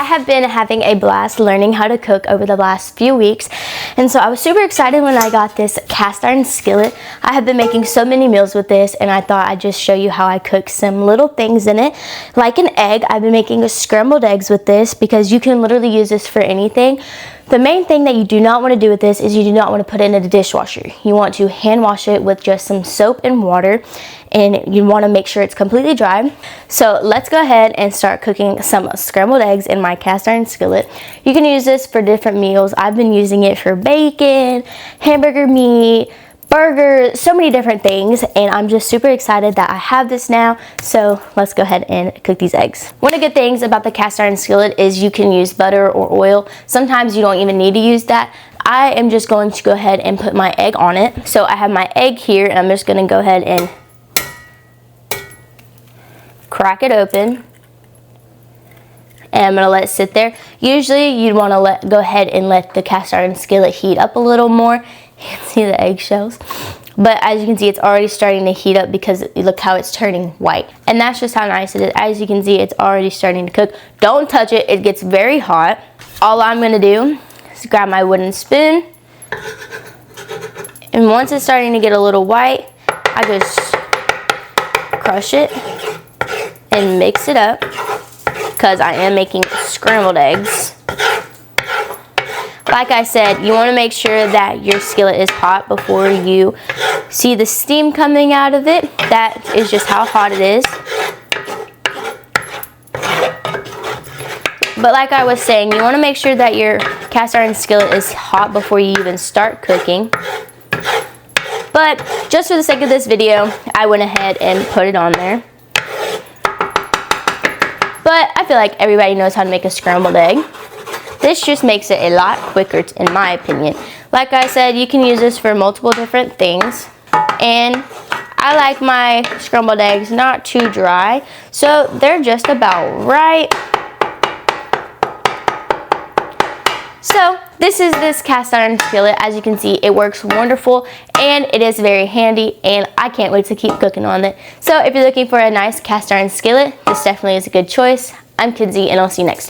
I have been having a blast learning how to cook over the last few weeks, and so I was super excited when I got this cast iron skillet. I have been making so many meals with this, and I thought I'd just show you how I cook some little things in it, like an egg. I've been making scrambled eggs with this because you can literally use this for anything. The main thing that you do not want to do with this is you do not want to put it in a dishwasher. You want to hand wash it with just some soap and water, and you want to make sure it's completely dry. So let's go ahead and start cooking some scrambled eggs in my cast iron skillet. You can use this for different meals. I've been using it for bacon, hamburger meat, burgers, so many different things, and I'm just super excited that I have this now. So let's go ahead and cook these eggs. One of the good things about the cast iron skillet is you can use butter or oil. Sometimes you don't even need to use that. I am just going to go ahead and put my egg on it. So I have my egg here, and I'm just going to go ahead and crack it open. And I'm going to let it sit there. Usually you'd want to go ahead and let the cast iron skillet heat up a little more. You can see the eggshells. But as you can see, it's already starting to heat up because look how it's turning white. And that's just how nice it is. As you can see, it's already starting to cook. Don't touch it. It gets very hot. All I'm going to do is grab my wooden spoon. And once it's starting to get a little white, I just crush it and mix it up because I am making scrambled eggs. Like I said, you want to make sure that your skillet is hot before you see the steam coming out of it. That is just how hot it is. But like I was saying, you want to make sure that your cast iron skillet is hot before you even start cooking. But just for the sake of this video, I went ahead and put it on there. But I feel like everybody knows how to make a scrambled egg. This just makes it a lot quicker, in my opinion. Like I said, you can use this for multiple different things. And I like my scrambled eggs not too dry, so they're just about right. So this is this cast iron skillet. As you can see, it works wonderful and it is very handy, and I can't wait to keep cooking on it. So if you're looking for a nice cast iron skillet, this definitely is a good choice. I'm Kinsey, and I'll see you next time.